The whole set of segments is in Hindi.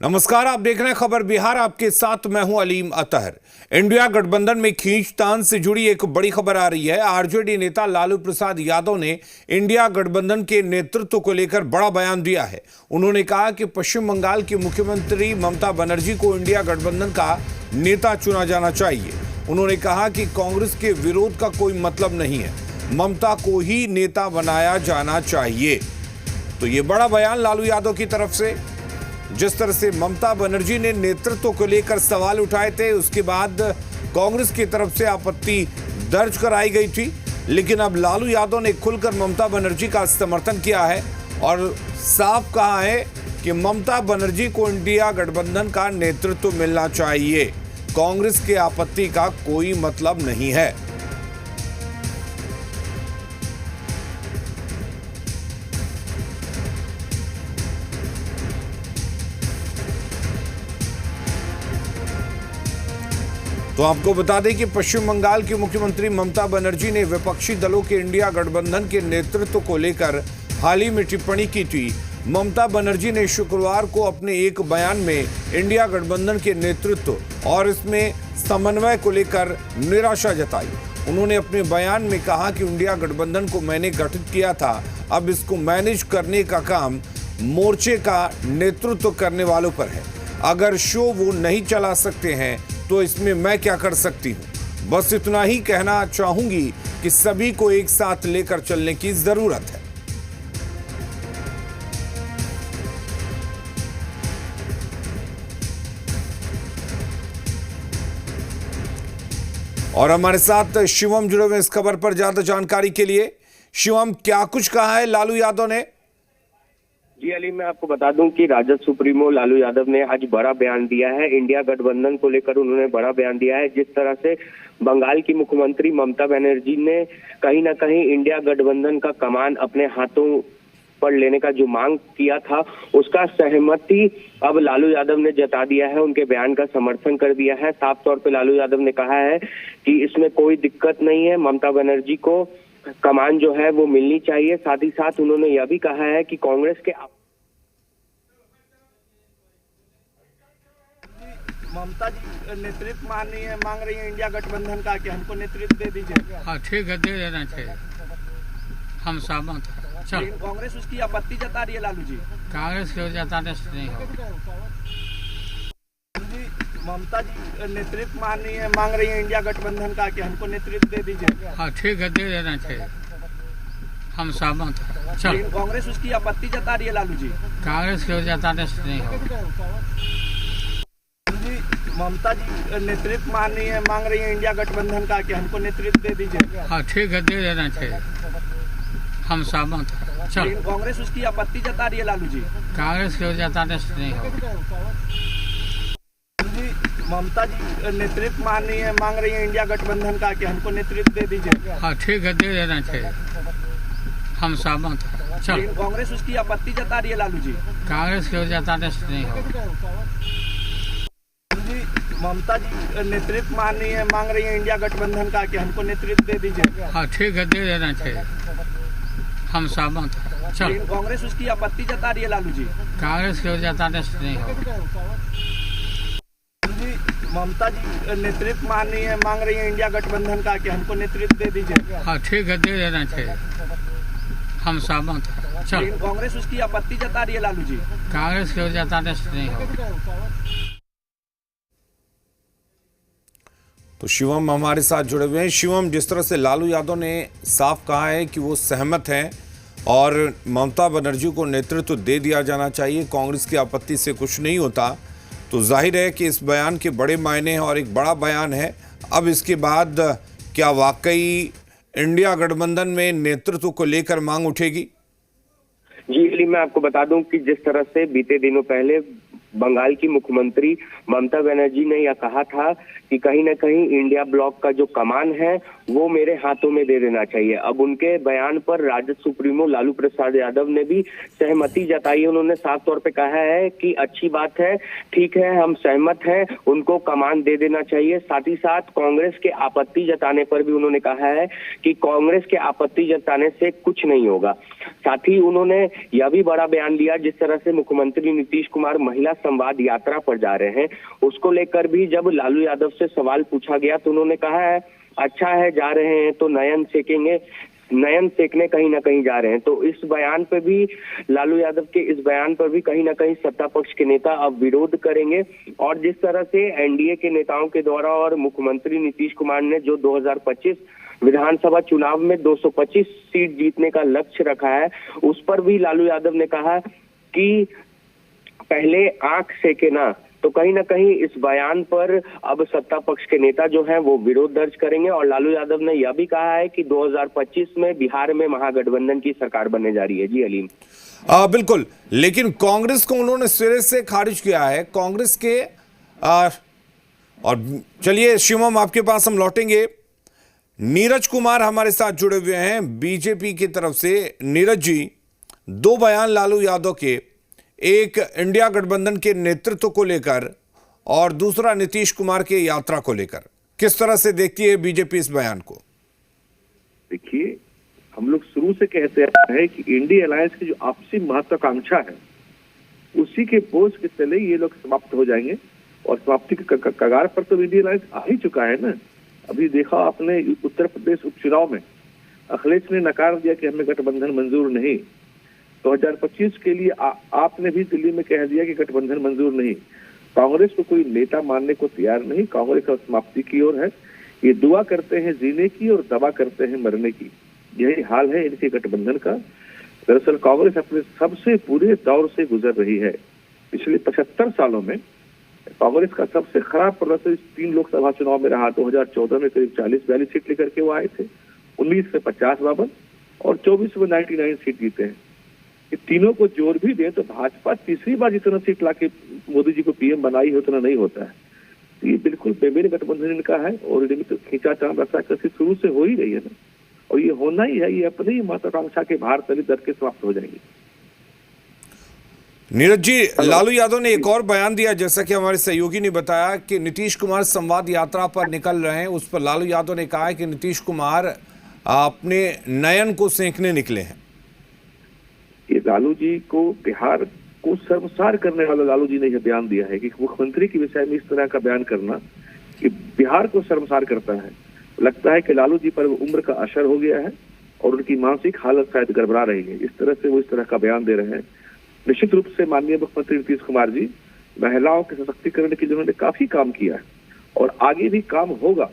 नमस्कार, आप देख रहे हैं खबर बिहार। आपके साथ मैं हूं अलीम अतहर। इंडिया गठबंधन में खींचतान से जुड़ी एक बड़ी खबर आ रही है। आरजेडी नेता लालू प्रसाद यादव ने इंडिया गठबंधन के नेतृत्व को लेकर बड़ा बयान दिया है। उन्होंने कहा कि पश्चिम बंगाल की मुख्यमंत्री ममता बनर्जी को इंडिया गठबंधन का नेता चुना जाना चाहिए। उन्होंने कहा कि कांग्रेस के विरोध का कोई मतलब नहीं है, ममता को ही नेता बनाया जाना चाहिए। तो ये बड़ा बयान लालू यादव की तरफ से। जिस तरह से ममता बनर्जी ने नेतृत्व को लेकर सवाल उठाए थे, उसके बाद कांग्रेस की तरफ से आपत्ति दर्ज कराई गई थी, लेकिन अब लालू यादव ने खुलकर ममता बनर्जी का समर्थन किया है और साफ कहा है कि ममता बनर्जी को इंडिया गठबंधन का नेतृत्व मिलना चाहिए। कांग्रेस के आपत्ति का कोई मतलब नहीं है। तो आपको बता दें कि पश्चिम बंगाल की मुख्यमंत्री ममता बनर्जी ने विपक्षी दलों के इंडिया गठबंधन के नेतृत्व को लेकर हाल ही में टिप्पणी की थी। ममता बनर्जी ने शुक्रवार को अपने एक बयान में इंडिया गठबंधन के नेतृत्व और इसमें समन्वय को लेकर निराशा जताई। उन्होंने अपने बयान में कहा कि इंडिया गठबंधन को मैंने गठित किया था, अब इसको मैनेज करने का काम मोर्चे का नेतृत्व करने वालों पर है। अगर शो वो नहीं चला सकते हैं तो इसमें मैं क्या कर सकती हूं। बस इतना ही कहना चाहूंगी कि सभी को एक साथ लेकर चलने की जरूरत है। और हमारे साथ शिवम जुड़े हुए इस खबर पर ज्यादा जानकारी के लिए। शिवम, क्या कुछ कहा है लालू यादव ने? जी अली, मैं आपको बता दूं कि राजद सुप्रीमो लालू यादव ने आज बड़ा बयान दिया है। इंडिया गठबंधन को लेकर उन्होंने बड़ा बयान दिया है। जिस तरह से बंगाल की मुख्यमंत्री ममता बनर्जी ने कहीं ना कहीं इंडिया गठबंधन का कमान अपने हाथों पर लेने का जो मांग किया था, उसका सहमति अब लालू यादव ने जता दिया है, उनके बयान का समर्थन कर दिया है। साफ तौर पे लालू यादव ने कहा है कि इसमें कोई दिक्कत नहीं है, ममता बनर्जी को कमान जो है वो मिलनी चाहिए। साथ ही साथ उन्होंने यह भी कहा है कि कांग्रेस के ममता जी नेतृत्व मांग रही है इंडिया गठबंधन का कि हमको नेतृत्व दे दीजिए। हाँ ठीक है, दे देना चाहिए, हम सहमत हैं। चल, कांग्रेस उसकी आपत्ति जता रही है लालू जी। कांग्रेस के जताने से नहीं होगा। ममता जी नेतृत्व मांग रही है इंडिया गठबंधन का कि हमको नेतृत्व दे दीजिए। हाँ ठीक है, दे देना चाहिए, हम सहमत हैं। चल, कांग्रेस उसकी आपत्ति जता रही है लालू जी। कांग्रेस के जताने से नहीं होगा। ममता जी नेतृत्व मांग रही है इंडिया गठबंधन का कि हमको नेतृत्व दे दीजिए। हाँ ठीक है, दे देना चाहिए, हम सहमत हैं। चल, कांग्रेस उसकी आपत्ति जता रही है लालू जी। कांग्रेस के जताने से नहीं होगा। ममता जी नेतृत्व मांग रही है इंडिया गठबंधन का कि हमको नेतृत्व दे दीजिए। हाँ ठीक है, दे देना चाहिए, हम सहमत हैं। चल, कांग्रेस उसकी आपत्ति जता रही है लालू जी। कांग्रेस के जताने से नहीं होगा। ममता जी नेतृत्व मांग रही है इंडिया गठबंधन का कि हमको नेतृत्व दे दीजिए। हाँ ठीक है, दे देना चाहिए, हम सहमत हैं। चल, कांग्रेस उसकी आपत्ति जता रही है लालू जी। कांग्रेस के जताने से नहीं होगा। ममता जी नेतृत्व मांग रही है इंडिया गठबंधन का कि हमको नेतृत्व दे दीजिए। हाँ ठीक है, दे देना चाहिए, हम सहमत हैं। चल, कांग्रेस उसकी आपत्ति जता रही है लालू जी। कांग्रेस के जताने से नहीं होगा। तो शिवम हमारे साथ जुड़े हुए हैं। शिवम, जिस तरह से लालू यादव ने साफ कहा है कि वो सहमत हैं और ममता बनर्जी को नेतृत्व दे दिया जाना चाहिए, कांग्रेस की आपत्ति से कुछ नहीं होता, तो जाहिर है कि इस बयान के बड़े मायने हैं और एक बड़ा बयान है। अब इसके बाद क्या वाकई इंडिया गठबंधन में नेतृत्व को लेकर मांग उठेगी? जी अली, मैं आपको बता दूं कि जिस तरह से बीते दिनों पहले बंगाल की मुख्यमंत्री ममता बनर्जी ने यह कहा था कि कहीं ना कहीं इंडिया ब्लॉक का जो कमान है वो मेरे हाथों में दे देना चाहिए। अब उनके बयान पर राजद सुप्रीमो लालू प्रसाद यादव ने भी सहमति जताई। उन्होंने साफ तौर पे कहा है कि अच्छी बात है, ठीक है, हम सहमत हैं, उनको कमान दे देना चाहिए। साथ ही साथ कांग्रेस के आपत्ति जताने पर भी उन्होंने कहा है कि कांग्रेस के आपत्ति जताने से कुछ नहीं होगा। साथ ही उन्होंने यह भी बड़ा बयान दिया, जिस तरह से मुख्यमंत्री नीतीश कुमार महिला संवाद यात्रा पर जा रहे हैं, उसको लेकर भी जब लालू यादव से सवाल पूछा गया तो उन्होंने कहा है अच्छा है, जा रहे हैं तो नयन सेकेंगे, नयन सेकने कहीं ना कहीं जा रहे हैं। तो इस बयान पे भी, लालू यादव के इस बयान पर भी कहीं ना कहीं सत्ता पक्ष के नेता अब विरोध करेंगे। और जिस तरह से एनडीए के नेताओं के द्वारा और मुख्यमंत्री नीतीश कुमार ने जो 2025 विधानसभा चुनाव में 225 सीट जीतने का लक्ष्य रखा है, उस पर भी लालू यादव ने कहा कि पहले आंख सेके ना। तो कहीं ना कहीं इस बयान पर अब सत्ता पक्ष के नेता जो हैं वो विरोध दर्ज करेंगे। और लालू यादव ने यह भी कहा है कि 2025 में बिहार में महागठबंधन की सरकार बनने जा रही है। जी अलीम, बिल्कुल, लेकिन कांग्रेस को उन्होंने सिरे से खारिज किया है। कांग्रेस के और चलिए शिवम, आपके पास हम लौटेंगे। नीरज कुमार हमारे साथ जुड़े हुए हैं बीजेपी की तरफ से। नीरज जी, दो बयान लालू यादव के, एक इंडिया गठबंधन के नेतृत्व को लेकर और दूसरा नीतीश कुमार के यात्रा को लेकर, किस तरह से देखती है बीजेपी इस बयान को? देखिए, हम लोग शुरू से कहते आए हैं कि इंडिया अलायंस की जो आपसी महत्वाकांक्षा है उसी के बोझ के तले ये लोग समाप्त हो जाएंगे। और समाप्ति के कगार पर तो इंडिया अलायंस आ ही चुका है ना। अभी देखा आपने उत्तर प्रदेश उपचुनाव में अखिलेश ने नकार दिया कि हमें गठबंधन मंजूर नहीं। 2025 के लिए आपने भी दिल्ली में कह दिया कि गठबंधन मंजूर नहीं। कांग्रेस को कोई नेता मानने को तैयार नहीं। कांग्रेस का समाप्ति की ओर है। ये दुआ करते हैं जीने की और दवा करते हैं मरने की। यही हाल है इनके गठबंधन का। दरअसल कांग्रेस अपने सबसे बुरे दौर से गुजर रही है। पिछले 75 सालों में कांग्रेस का सबसे खराब प्रदर्शन 3 लोकसभा चुनाव में रहा। 2014 में करीब 40-42 सीट लेकर के वो आए थे, 19 में 50-52 और 24 में 99 सीट जीते हैं। ये तीनों को जोड़ भी दे तो भाजपा तीसरी बार जितना सीट लाके मोदी जी को पीएम बनाई उतना नहीं होता है। तो ये बिल्कुल बेमेल गठबंधन इनका है और इनमें तो खींचातान रस्साकसी शुरू से हो ही रही है ना। और ये होना ही है, ये अपनी ही महत्वाकांक्षा के भार तले दर के समाप्त हो जाएंगे। नीरज जी, लालू यादव ने एक और बयान दिया, जैसा कि हमारे सहयोगी ने बताया कि नीतीश कुमार संवाद यात्रा पर निकल रहे हैं। उस पर लालू यादव ने कहा है कि नीतीश कुमार अपने नयन को सेंकने निकले हैं। ये लालू जी को, बिहार को शर्मसार करने वाला लालू जी ने यह बयान दिया है कि मुख्यमंत्री के विषय में इस तरह का बयान करना कि बिहार को शर्मसार करता है। लगता है कि लालू जी पर उम्र का असर हो गया है और उनकी मानसिक हालत शायद गड़बड़ा रही है। इस तरह से वो इस तरह का बयान दे रहे हैं। निश्चित रूप से माननीय मुख्यमंत्री नीतीश कुमार जी महिलाओं के सशक्तिकरण के लिए उन्होंने काफी काम किया है और आगे भी काम होगा।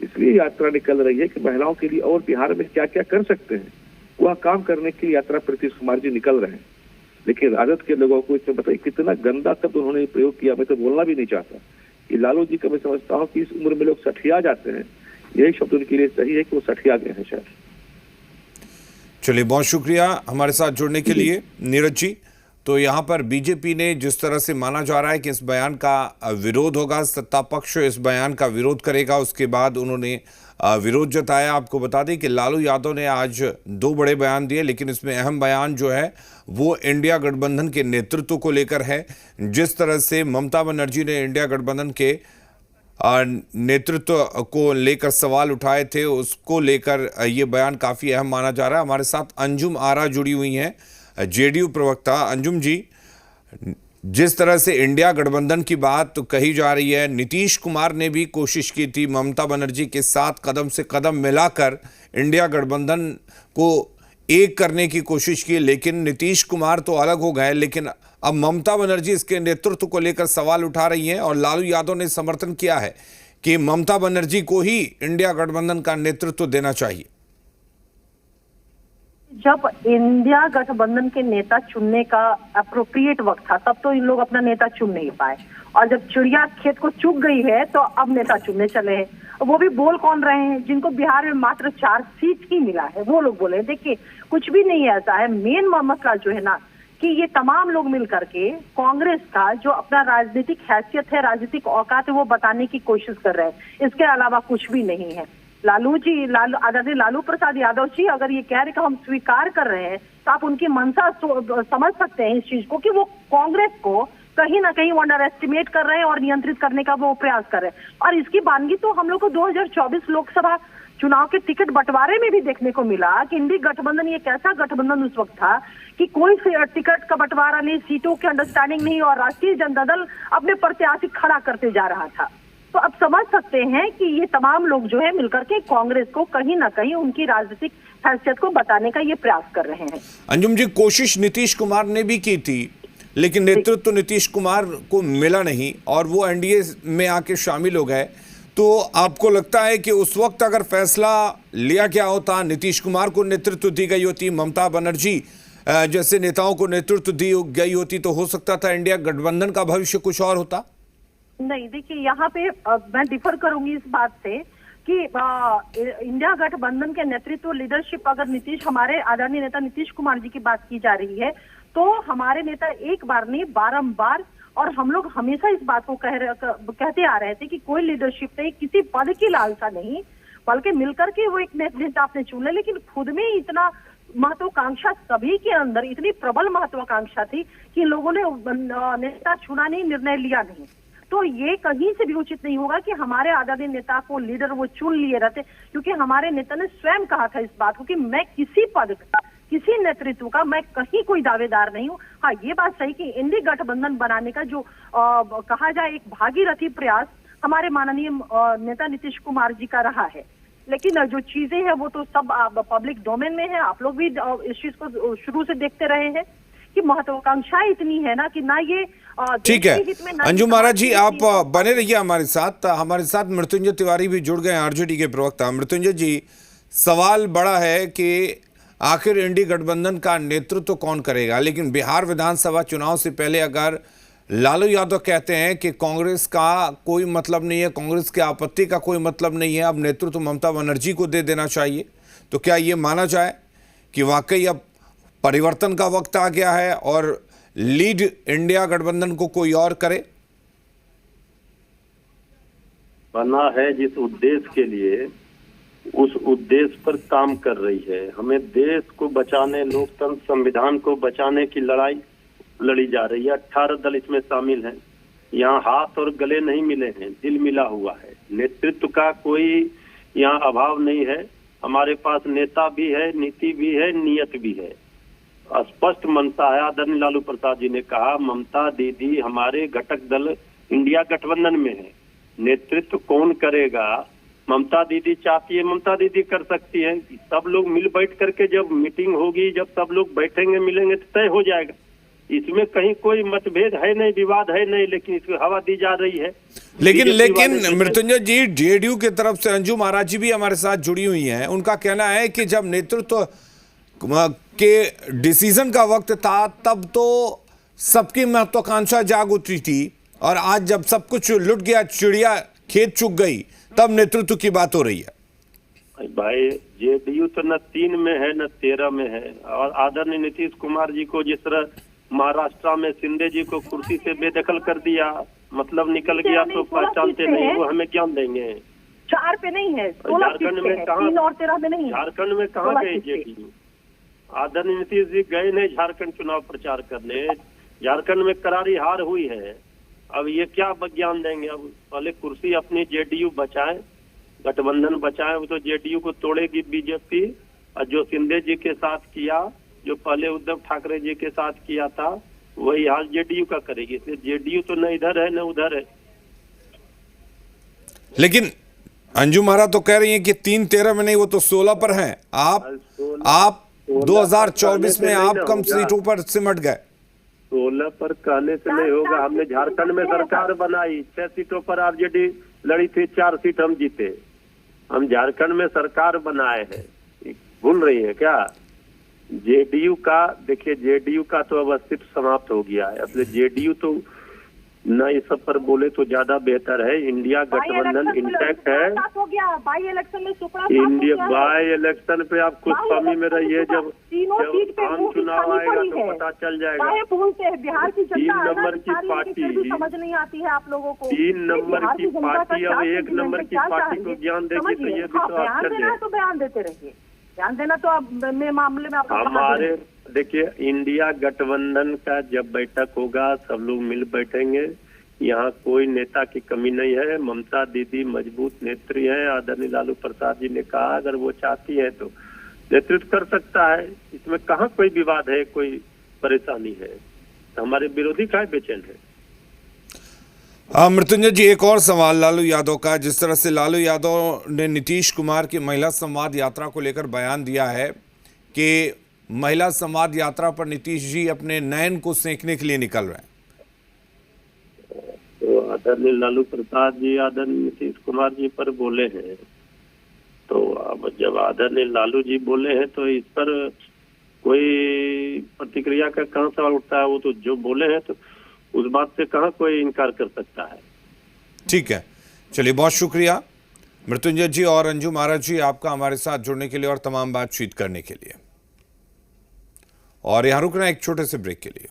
इसलिए यात्रा निकल रही है कि महिलाओं के लिए और बिहार में क्या क्या कर सकते हैं, वह काम करने की यात्रा पर नीतीश कुमार जी निकल रहे हैं। लेकिन राजद के लोगों को इसमें बताइए कितना गंदा शब्द उन्होंने प्रयोग किया। मैं तो बोलना भी नहीं चाहता कि लालू जी का मैं समझता हूँ कि इस उम्र में लोग सठिया जाते हैं। यही शब्द उनके लिए सही है कि वो सठिया गए हैं शायद। चलिए, बहुत शुक्रिया हमारे साथ जुड़ने के लिए नीरज जी। तो यहाँ पर बीजेपी ने जिस तरह से माना जा रहा है कि इस बयान का विरोध होगा, सत्ता पक्ष इस बयान का विरोध करेगा, उसके बाद उन्होंने विरोध जताया। आपको बता दें कि लालू यादव ने आज 2 बड़े बयान दिए, लेकिन इसमें अहम बयान जो है वो इंडिया गठबंधन के नेतृत्व को लेकर है। जिस तरह से ममता बनर्जी ने इंडिया गठबंधन के नेतृत्व को लेकर सवाल उठाए थे, उसको लेकर ये बयान काफ़ी अहम माना जा रहा है। हमारे साथ अंजुम आरा जुड़ी हुई हैं, जेडीयू प्रवक्ता। अंजुम जी, जिस तरह से इंडिया गठबंधन की बात तो कही जा रही है, नीतीश कुमार ने भी कोशिश की थी ममता बनर्जी के साथ कदम से कदम मिलाकर इंडिया गठबंधन को एक करने की कोशिश की, लेकिन नीतीश कुमार तो अलग हो गए। लेकिन अब ममता बनर्जी इसके नेतृत्व को लेकर सवाल उठा रही हैं और लालू यादव ने समर्थन किया है कि ममता बनर्जी को ही इंडिया गठबंधन का नेतृत्व देना चाहिए। जब इंडिया गठबंधन के नेता चुनने का अप्रोप्रिएट वक्त था तब तो इन लोग अपना नेता चुन नहीं पाए, और जब चिड़िया खेत को चुग गई है तो अब नेता चुनने चले हैं। वो भी बोल कौन रहे हैं? जिनको बिहार में मात्र 4 सीट ही मिला है वो लोग बोले हैं। देखिए, कुछ भी नहीं ऐसा है। मेन मसला जो है ना कि ये तमाम लोग मिल करके कांग्रेस का जो अपना राजनीतिक हैसियत है, राजनीतिक औकात है, वो बताने की कोशिश कर रहे हैं। इसके अलावा कुछ भी नहीं है। आदरणीय लालू प्रसाद यादव जी अगर ये कह रहे कि हम स्वीकार कर रहे हैं, तो आप उनकी मंशा समझ सकते हैं इस चीज को कि वो कांग्रेस को कहीं ना कहीं अंडर एस्टिमेट कर रहे हैं और नियंत्रित करने का वो प्रयास कर रहे हैं। और इसकी बानगी तो हम लोग को 2024 लोकसभा चुनाव के टिकट बंटवारे में भी देखने को मिला कि इंडी गठबंधन ये कैसा गठबंधन उस वक्त था कि कोई टिकट का बंटवारा नहीं, सीटों की अंडरस्टैंडिंग नहीं, और राष्ट्रीय जनता दल अपने प्रत्याशी खड़ा करते जा रहा था। तो अब समझ सकते हैं कि ये तमाम लोग जो है मिलकर के कांग्रेस को कहीं ना कहीं उनकी राजनीतिक हैसियत को बताने का ये प्रयास कर रहे हैं। अंजुम जी, कोशिश नीतीश कुमार ने भी की थी, लेकिन नेतृत्व तो नीतीश कुमार को मिला नहीं और वो एनडीए में आके शामिल हो गए। तो आपको लगता है कि उस वक्त अगर फैसला लिया गया होता, नीतीश कुमार को नेतृत्व दी गई होती, ममता बनर्जी जैसे नेताओं को नेतृत्व दी गई होती, तो हो सकता था इंडिया गठबंधन का भविष्य कुछ और होता? नहीं, देखिए यहाँ पे मैं डिफर करूंगी इस बात से कि इंडिया गठबंधन के नेतृत्व लीडरशिप अगर हमारे आदरणीय नेता नीतीश कुमार जी की बात की जा रही है, तो हमारे नेता एक बार नहीं बारंबार, और हम लोग हमेशा इस बात को कहते आ रहे थे कि कोई लीडरशिप नहीं, किसी पद की लालसा नहीं, बल्कि मिलकर के वो एक नेता आपने चुन लिया। लेकिन खुद में इतना महत्वाकांक्षा, सभी के अंदर इतनी प्रबल महत्वाकांक्षा थी कि लोगों ने नेता चुना नहीं, निर्णय लिया नहीं। तो ये कहीं से भी उचित नहीं होगा कि हमारे आदरणीय नेता को लीडर वो चुन लिए रहते, क्योंकि हमारे नेता ने स्वयं कहा था इस बात को कि मैं किसी पद का, किसी नेतृत्व का मैं कहीं कोई दावेदार नहीं हूँ। हाँ, ये बात सही कि इंडी गठबंधन बनाने का जो कहा जाए एक भागीरथी प्रयास हमारे माननीय नेता नीतीश कुमार जी का रहा है, लेकिन जो चीजें हैं वो तो सब पब्लिक डोमेन में है। आप लोग भी इस चीज को शुरू से देखते रहे हैं कि महत्वाकांक्षा इतनी है ना कि ना ये ठीक है। अंजुम महाराज जी, आप बने रहिए हमारे साथ मृत्युंजय तिवारी भी जुड़ गए, आरजेडी के प्रवक्ता। मृत्युंजय जी, सवाल बड़ा है कि आखिर इंडी गठबंधन का नेतृत्व कौन करेगा, लेकिन बिहार विधानसभा चुनाव से पहले अगर लालू यादव कहते हैं कि कांग्रेस का कोई मतलब नहीं है, कांग्रेस के आपत्ति का कोई मतलब नहीं है, अब नेतृत्व ममता बनर्जी को दे देना चाहिए, तो क्या ये माना जाए कि वाकई अब परिवर्तन का वक्त आ गया है और लीड इंडिया गठबंधन को कोई और करे? बना है जिस उद्देश्य के लिए, उस उद्देश्य पर काम कर रही है। हमें देश को बचाने, लोकतंत्र संविधान को बचाने की लड़ाई लड़ी जा रही है। 18 दल इसमें शामिल हैं। यहाँ हाथ और गले नहीं मिले हैं, दिल मिला हुआ है। नेतृत्व का कोई यहाँ अभाव नहीं है। हमारे पास नेता भी है, नीति भी है, नियत भी है। स्पष्ट मनसा है। आदरणीय लालू प्रसाद जी ने कहा ममता दीदी हमारे घटक दल इंडिया गठबंधन में है। नेतृत्व कौन करेगा? ममता दीदी चाहती है, ममता दीदी कर सकती है। सब लोग मिल बैठ करके जब मीटिंग होगी, जब सब लोग बैठेंगे मिलेंगे तो तय हो जाएगा। इसमें कहीं कोई मतभेद है नहीं, विवाद है नहीं, लेकिन इसको हवा दी जा रही है। लेकिन मृत्युंजय जी, जेडीयू की तरफ से अंजू महाराज जी भी हमारे साथ जुड़ी हुई हैं। उनका कहना है कि जब नेतृत्व के डिसीजन का वक्त था तब तो सबकी महत्वाकांक्षा जाग उठी थी, और आज जब सब कुछ लुट गया, चिड़िया खेत चुग गई, तब नेतृत्व की बात हो रही है। भाई, जेडीयू तो न 3 में है न 13 में है। और आदरणीय नीतीश कुमार जी को जिस तरह महाराष्ट्र में शिंदे जी को कुर्सी से बेदखल कर दिया, मतलब निकल गया, तो पहचानते नहीं, वो हमें ज्ञान देंगे। 4 पे नहीं है, झारखंड में कहाँ, 3 और 13 में नहीं। झारखंड में कहाँ गए जेडीयू? आदरणीय नीतीश जी गए नहीं झारखंड चुनाव प्रचार करने। झारखंड में करारी हार हुई है। अब ये क्या ज्ञान देंगे? अब पहले कुर्सी अपनी जेडीयू बचाए, गठबंधन बचाए। वो तो जेडीयू को तोड़ेगी बीजेपी। और जो शिंदे जी के साथ किया, जो पहले उद्धव ठाकरे जी के साथ किया था, वही हाल जेडीयू का करेगी। इसलिए जेडीयू तो न इधर है न उधर है। लेकिन अंजू महाराज तो कह रही हैं कि 3-13 में नहीं, वो तो 16 पर हैं। आप 2024 में आप कम सीटों पर सिमट गए। 16 पर कहने से नहीं होगा। हमने झारखंड में सरकार बनाई, 6 सीटों पर आरजेडी लड़ी थी, 4 सीट हम जीते। हम झारखंड में सरकार बनाए हैं, भूल रही है क्या? जेडीयू का देखिए, जेडीयू का तो अब अस्तित्व समाप्त हो गया है। असले जेडीयू तो न इस सब पर बोले तो ज्यादा बेहतर है। इंडिया गठबंधन इंटैक्ट है। हो गया बाई इलेक्शन में सुपड़ा इंडिया बाई इलेक्शन पे आप खुश फहमी में रहिए, जब तीनों सीट पे आम चुनाव आएगा तो पता चल जाएगा। बोलते हैं बिहार की तीन जनता नंबर की पार्टी, समझ नहीं आती है आप लोगों को। 3 नंबर की पार्टी अब 1 नंबर की पार्टी को ज्ञान देगी तो ये भी तो बयान आश्चर्य देना है। है तो बयान देते रहिए, बयान देना तो अब मामले में आप हमारे देखिए, इंडिया गठबंधन का जब बैठक होगा सब लोग मिल बैठेंगे। यहाँ कोई नेता की कमी नहीं है। ममता दीदी मजबूत नेत्री हैं। आदरणीय लालू प्रसाद जी ने कहा अगर वो चाहती है तो नेतृत्व कर सकता है। इसमें कहाँ कोई विवाद है, कोई परेशानी है। तो हमारे विरोधी का बेचैन है। मृत्युंजय जी, एक और सवाल लालू यादव का। जिस तरह से लालू यादव ने नीतीश कुमार की महिला संवाद यात्रा को लेकर बयान दिया है कि महिला संवाद यात्रा पर नीतीश जी अपने नयन को सेंकने के लिए निकल रहे हैं, तो आदरणीय लालू प्रसाद जी आदरणीय नीतीश कुमार जी पर बोले हैं, तो अब जब आदरणीय लालू जी बोले हैं तो इस पर कोई प्रतिक्रिया का कहाँ सवाल उठता है। वो तो जो बोले हैं तो उस बात से कहाँ कोई इनकार कर सकता है। ठीक है, चलिए बहुत शुक्रिया मृत्युंजय जी और अंजू महाराज जी आपका हमारे साथ जुड़ने के लिए और तमाम बातचीत करने के लिए। और यहाँ रुकना एक छोटे से ब्रेक के लिए।